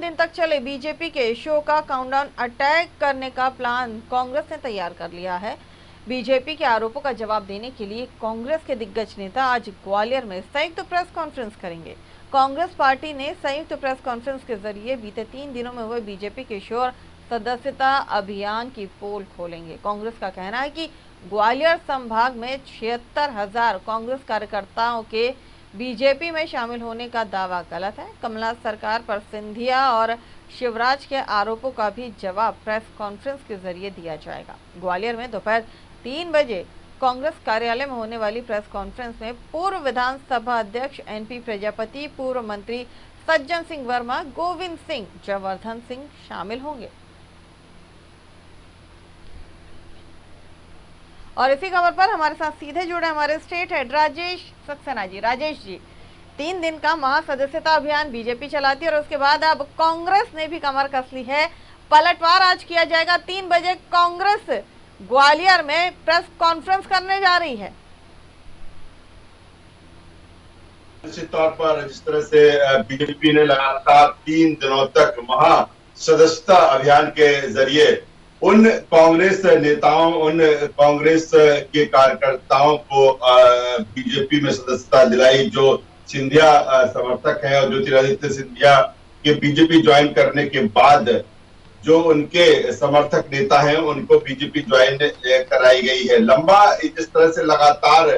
दिन तक चले बीजेपी के शो का काउंटडाउन अटैक करने का प्लान कांग्रेस ने तैयार कर लिया है। बीजेपी के आरोपों का जवाब देने के लिए कांग्रेस के दिग्गज नेता आज ग्वालियर में संयुक्त प्रेस कॉन्फ्रेंस करेंगे। कांग्रेस पार्टी ने संयुक्त प्रेस कॉन्फ्रेंस के जरिए बीते 3 दिनों में हुए बीजेपी के शो और सदस्यता अभियान की पोल खोलेंगे। कांग्रेस का कहना है कि ग्वालियर संभाग में 76,000 कांग्रेस कार्यकर्ताओं के बीजेपी में शामिल होने का दावा गलत है। कमलनाथ सरकार पर सिंधिया और शिवराज के आरोपों का भी जवाब प्रेस कॉन्फ्रेंस के जरिए दिया जाएगा। ग्वालियर में दोपहर 3 बजे कांग्रेस कार्यालय में होने वाली प्रेस कॉन्फ्रेंस में पूर्व विधानसभा अध्यक्ष एनपी प्रजापति, पूर्व मंत्री सज्जन सिंह वर्मा, गोविंद सिंह, जयवर्धन सिंह शामिल होंगे। और इसी खबर पर हमारे साथ सीधे जुड़े हमारे स्टेट हेड राजेश सक्सेना जी। राजेश जी, 3 दिन का महासदस्यता अभियान बीजेपी चलाती है और उसके बाद अब कांग्रेस ने भी कमर कस ली है। पलटवार आज किया जाएगा। 3 बजे कांग्रेस ग्वालियर में प्रेस कॉन्फ्रेंस करने जा रही है। निश्चित तौर पर जिस तरह से बीजेपी ने लगातार 3 दिनों तक महासदस्यता अभियान के जरिए उन कांग्रेस नेताओं, उन कांग्रेस के कार्यकर्ताओं को बीजेपी में सदस्यता दिलाई जो सिंधिया समर्थक हैं और ज्योतिरादित्य सिंधिया के बीजेपी ज्वाइन करने के बाद जो उनके समर्थक नेता हैं उनको बीजेपी ज्वाइन कराई गई है। लंबा जिस तरह से लगातार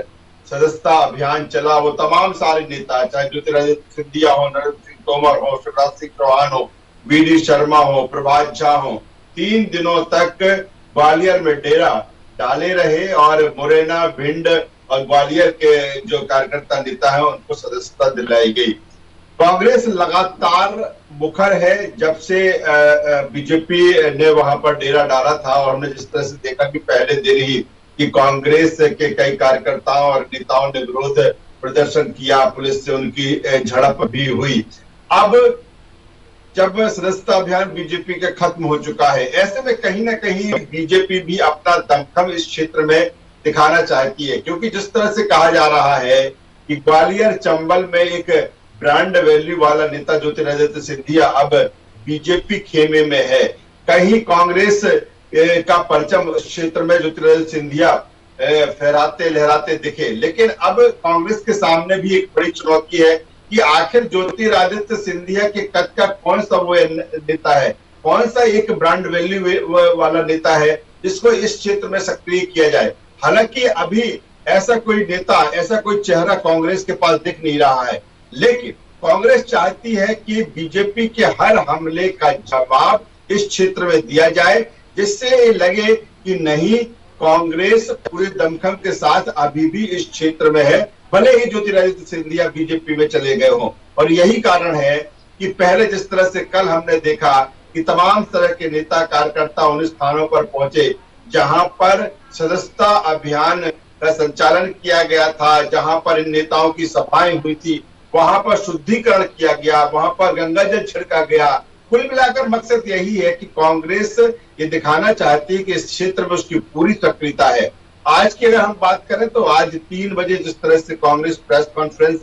सदस्यता अभियान चला, वो तमाम सारे नेता, चाहे ज्योतिरादित्य सिंधिया हो, नरेंद्र सिंह तोमर हो, शिवराज सिंह चौहान हो, वी.डी. शर्मा हो, प्रभात झा हो, 3 दिनों तक ग्वालियर में डेरा डाले रहे और मुरैना, भिंड और ग्वालियर के जो कार्यकर्ता नेता हैं उनको सदस्यता दिलाई गई। कांग्रेस लगातार मुखर है जब से बीजेपी ने वहां पर डेरा डाला था और हमने जिस तरह से देखा कि पहले दिन ही कि कांग्रेस के कई कार्यकर्ताओं और नेताओं ने विरोध प्रदर्शन किया, पुलिस से उनकी झड़प भी हुई। अब जब सदस्यता अभियान बीजेपी का खत्म हो चुका है, ऐसे में कहीं ना कहीं बीजेपी भी अपना दमखम इस क्षेत्र में दिखाना चाहती है, क्योंकि जिस तरह से कहा जा रहा है कि ग्वालियर चंबल में एक ब्रांड वैल्यू वाला नेता ज्योतिरादित्य सिंधिया अब बीजेपी खेमे में है। कहीं कांग्रेस का परचम उस क्षेत्र में ज्योतिरादित्य सिंधिया फहराते लहराते दिखे, लेकिन अब कांग्रेस के सामने भी एक बड़ी चुनौती है कि आखिर ज्योतिरादित्य सिंधिया के कद का कौन सा वो नेता है, कौन सा एक ब्रांड वैल्यू वाला नेता है जिसको इस क्षेत्र में सक्रिय किया जाए। हालांकि अभी ऐसा कोई नेता, ऐसा कोई चेहरा कांग्रेस के पास दिख नहीं रहा है, लेकिन कांग्रेस चाहती है कि बीजेपी के हर हमले का जवाब इस क्षेत्र में दिया जाए, जिससे लगे कि नहीं, कांग्रेस पूरे दमखम के साथ अभी भी इस क्षेत्र में है, भले ही ज्योतिरादित्य सिंधिया बीजेपी में चले गए हों। और यही कारण है कि पहले जिस तरह से कल हमने देखा कि तमाम तरह के नेता कार्यकर्ता उन स्थानों पर पहुंचे जहां पर सदस्यता अभियान का संचालन किया गया था, जहां पर इन नेताओं की सभाएं हुई थी, वहां पर शुद्धिकरण किया गया, वहां पर गंगा जल छिड़का गया। कुल मिलाकर मकसद यही है कि कांग्रेस ये दिखाना चाहती है कि इस क्षेत्र में उसकी पूरी सक्रियता है। आज की अगर हम बात करें तो आज 3 बजे जिस तरह से कांग्रेस प्रेस कॉन्फ्रेंस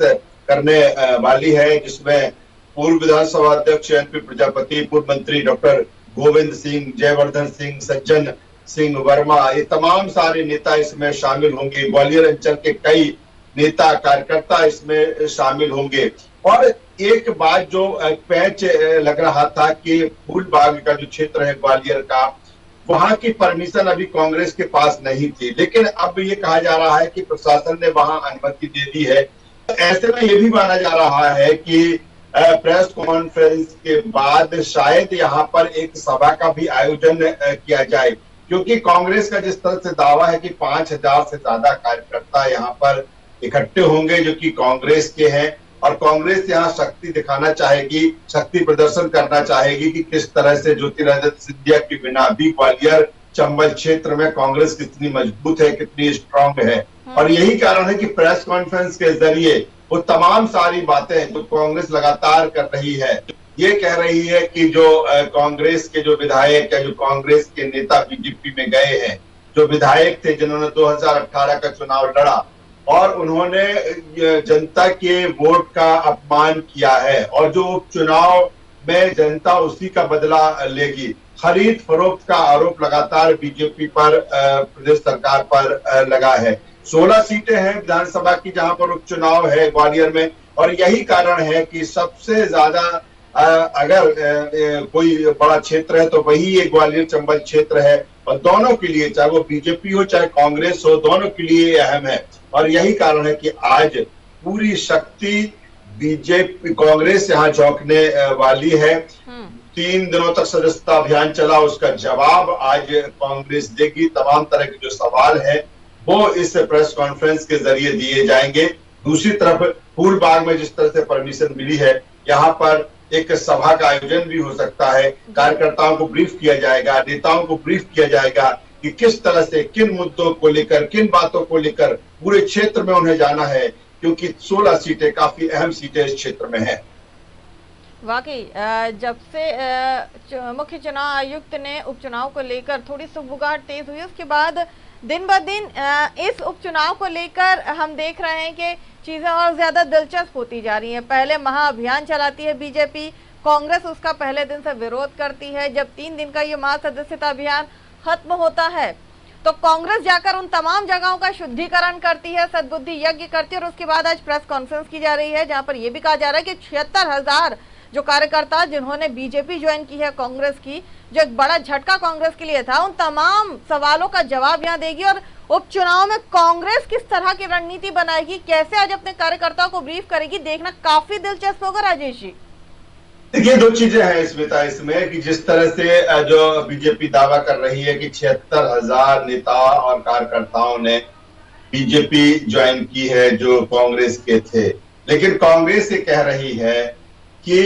करने वाली है, जिसमें पूर्व विधानसभा अध्यक्ष एनपी प्रजापति, पूर्व मंत्री डॉक्टर गोविंद सिंह, जयवर्धन सिंह, सज्जन सिंह वर्मा, ये तमाम सारे नेता इसमें शामिल होंगे। ग्वालियर अंचल के कई नेता कार्यकर्ता इसमें शामिल होंगे। और एक बात जो पैच लग रहा था कि फूलबाग का जो क्षेत्र है ग्वालियर का, वहां की परमिशन अभी कांग्रेस के पास नहीं थी, लेकिन अब ये कहा जा रहा है कि प्रशासन ने वहां अनुमति दे दी है। ऐसे में ये भी माना जा रहा है कि प्रेस कॉन्फ्रेंस के बाद शायद यहाँ पर एक सभा का भी आयोजन किया जाए, क्योंकि कांग्रेस का जिस तरह से दावा है कि 5,000 से ज्यादा कार्यकर्ता यहाँ पर इकट्ठे होंगे जो कि कांग्रेस के हैं, और कांग्रेस यहाँ शक्ति दिखाना चाहेगी, शक्ति प्रदर्शन करना चाहेगी कि किस तरह से ज्योतिरादित्य सिंधिया के बिना भी ग्वालियर चंबल क्षेत्र में कांग्रेस कितनी मजबूत है, कितनी स्ट्रांग है। और यही कारण है कि प्रेस कॉन्फ्रेंस के जरिए वो तमाम सारी बातें जो कांग्रेस लगातार कर रही है, ये कह रही है कि जो कांग्रेस के जो विधायक या जो कांग्रेस के नेता बीजेपी में गए हैं, जो विधायक थे जिन्होंने 2018 का चुनाव लड़ा और उन्होंने जनता के वोट का अपमान किया है, और जो उपचुनाव में जनता उसी का बदला लेगी। खरीद फरोख्त का आरोप लगातार बीजेपी पर प्रदेश सरकार पर लगा है। 16 सीटें हैं विधानसभा की जहां पर उपचुनाव है ग्वालियर में, और यही कारण है कि सबसे ज्यादा अगर कोई बड़ा क्षेत्र है तो वही ये ग्वालियर चंबल क्षेत्र है, और दोनों के लिए, चाहे वो बीजेपी हो चाहे कांग्रेस हो, दोनों के लिए अहम है। और यही कारण है कि आज पूरी शक्ति बीजेपी कांग्रेस यहाँ झोंकने वाली है। 3 दिनों तक सदस्यता अभियान चला, उसका जवाब आज कांग्रेस देगी। तमाम तरह के जो सवाल है वो इस प्रेस कॉन्फ्रेंस के जरिए दिए जाएंगे। दूसरी तरफ फूलबाग में जिस तरह से परमिशन मिली है, यहाँ पर एक सभा का आयोजन भी हो सकता है। कार्यकर्ताओं को ब्रीफ किया जाएगा, नेताओं को ब्रीफ किया जाएगा कि किस तरह से, किन मुद्दों को लेकर, किन बातों को लेकर पूरे क्षेत्र में उन्हें जाना है, क्योंकि 16 सीटें काफी अहम सीटें इस क्षेत्र में हैं। वाकई जब से मुख्य चुनाव आयुक्त ने उपचुनाव को लेकर थोड़ी सुगबुगाहट तेज हुई, उसके बाद दिन ब दिन इस उपचुनाव को लेकर हम देख रहे हैं कि चीजें और ज्यादा दिलचस्प होती जा रही हैं। पहले महाअभियान चलाती है बीजेपी, कांग्रेस उसका पहले दिन से विरोध करती है। जब 3 दिन का ये महासदस्यता अभियान खत्म होता है तो कांग्रेस जाकर उन तमाम जगहों का शुद्धिकरण करती है, सद्बुद्धि यज्ञ करती है, और उसके बाद आज प्रेस कॉन्फ्रेंस की जा रही है जहां पर यह भी कहा जा रहा है कि 76,000 जो कार्यकर्ता जिन्होंने बीजेपी ज्वाइन की है कांग्रेस की, जो एक बड़ा झटका कांग्रेस के लिए था, उन तमाम सवालों का जवाब यहां देगी। और उपचुनाव में कांग्रेस किस तरह की रणनीति बनाएगी, कैसे आज अपने कार्यकर्ताओं को ब्रीफ करेगी, देखना काफी दिलचस्प होगा। राजेश जी, देखिए, 2 चीजें हैं स्मिता इसमें कि जिस तरह से जो बीजेपी दावा कर रही है कि 76,000 नेता और कार्यकर्ताओं ने बीजेपी ज्वाइन की है जो कांग्रेस के थे, लेकिन कांग्रेस ये कह रही है कि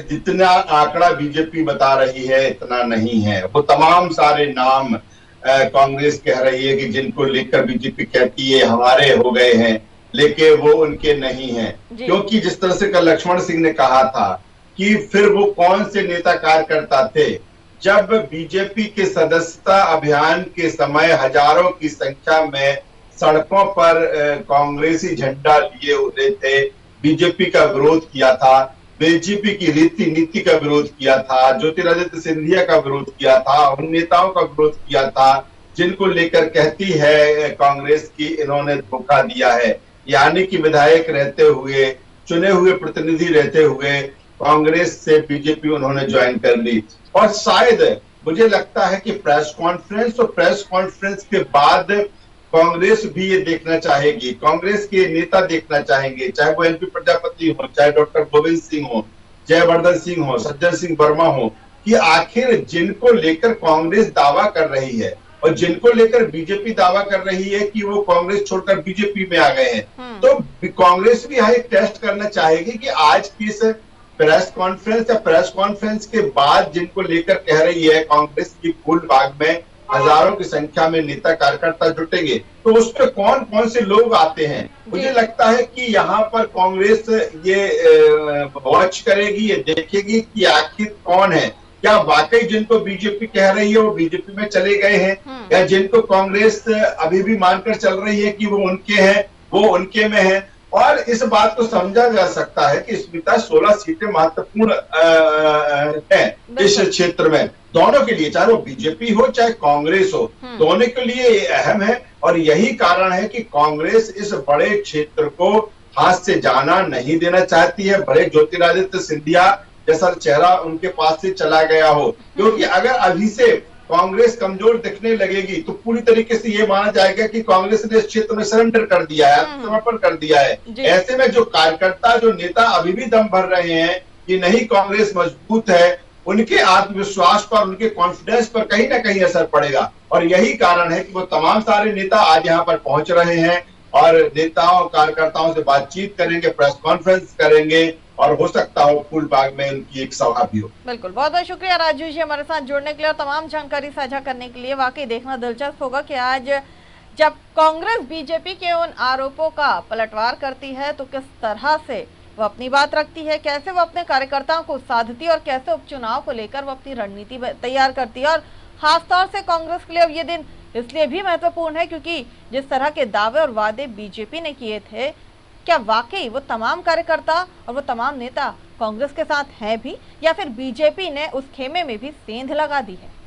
जितना आंकड़ा बीजेपी बता रही है इतना नहीं है। वो तमाम सारे नाम कांग्रेस कह रही है कि जिनको लेकर बीजेपी कहती है हमारे हो गए हैं, लेकिन वो उनके नहीं हैं। क्योंकि जिस तरह से कल लक्ष्मण सिंह ने कहा था कि फिर वो कौन से नेता कार्यकर्ता थे जब बीजेपी के सदस्यता अभियान के समय हजारों की संख्या में सड़कों पर कांग्रेसी झंडा लिए हुए थे, बीजेपी का विरोध किया था, बीजेपी की रीति नीति का विरोध किया था, ज्योतिरादित्य सिंधिया का विरोध किया था, उन नेताओं का विरोध किया था जिनको लेकर कहती है कांग्रेस की इन्होंने धोखा दिया है। यानी कि विधायक रहते हुए, चुने हुए प्रतिनिधि रहते हुए कांग्रेस से बीजेपी उन्होंने ज्वाइन कर ली। और शायद मुझे लगता है कि प्रेस कॉन्फ्रेंस के बाद कांग्रेस भी ये देखना चाहेगी, कांग्रेस के नेता देखना चाहेंगे, चाहे वो एनपी प्रजापति हो, चाहे डॉक्टर गोविंद सिंह हो, जयवर्धन सिंह हो, सज्जन सिंह वर्मा हो, कि आखिर जिनको लेकर कांग्रेस दावा कर रही है और जिनको लेकर बीजेपी दावा कर रही है कि वो कांग्रेस छोड़कर बीजेपी में आ गए हैं, तो कांग्रेस भी यहाँ एक टेस्ट करना चाहेगी कि आज की इस प्रेस कॉन्फ्रेंस के बाद जिनको लेकर कह रही है कांग्रेस की फूलबाग में हजारों की संख्या में नेता कार्यकर्ता जुटेंगे, तो उसमें कौन कौन से लोग आते हैं। मुझे लगता है कि यहाँ पर कांग्रेस ये वॉच करेगी, ये देखेगी कि आखिर कौन है, क्या वाकई जिनको बीजेपी कह रही है वो बीजेपी में चले गए हैं, या जिनको कांग्रेस अभी भी मानकर चल रही है कि वो उनके हैं वो उनके में है। और इस बात को समझा जा सकता है कि स्मिता 16 सीटें महत्वपूर्ण है इस क्षेत्र में, दोनों के लिए, चाहे वो बीजेपी हो चाहे कांग्रेस हो, दोनों के लिए ये अहम है। और यही कारण है कि कांग्रेस इस बड़े क्षेत्र को हाथ से जाना नहीं देना चाहती है, भले ज्योतिरादित्य सिंधिया जैसा चेहरा उनके पास से चला गया हो। क्योंकि अगर अभी से कांग्रेस कमजोर दिखने लगेगी तो पूरी तरीके से ये माना जाएगा कि कांग्रेस ने इस क्षेत्र में सरेंडर कर दिया है, समर्पण कर दिया है। ऐसे में जो कार्यकर्ता, जो नेता अभी भी दम भर रहे हैं कि नहीं कांग्रेस मजबूत है, उनके आत्मविश्वास पर, उनके कॉन्फिडेंस पर कहीं ना कहीं असर पड़ेगा। और यही कारण है कि वो तमाम सारे नेता आज यहाँ पर पहुंच रहे हैं और नेताओं कार्यकर्ताओं से बातचीत करेंगे, प्रेस कॉन्फ्रेंस करेंगे, और हो सकता हो फूलबाग में उनकी एक सभा भी हो। बिल्कुल, बहुत बहुत शुक्रिया राजू जी हमारे साथ जुड़ने के लिए और तमाम जानकारी साझा करने के लिए। वाकई देखना दिलचस्प होगा कि आज जब कांग्रेस बीजेपी के उन आरोपों का पलटवार करती है तो किस तरह से वो अपनी बात रखती है, कैसे वो अपने कार्यकर्ताओं को साधती है और कैसे उपचुनाव को लेकर वो अपनी रणनीति तैयार करती है। और खासतौर से कांग्रेस के लिए अब ये दिन इसलिए भी महत्वपूर्ण है क्योंकि जिस तरह के दावे और वादे बीजेपी ने किए थे, क्या वाकई वो तमाम कार्यकर्ता और वो तमाम नेता कांग्रेस के साथ है भी या फिर बीजेपी ने उस खेमे में भी सेंध लगा दी है।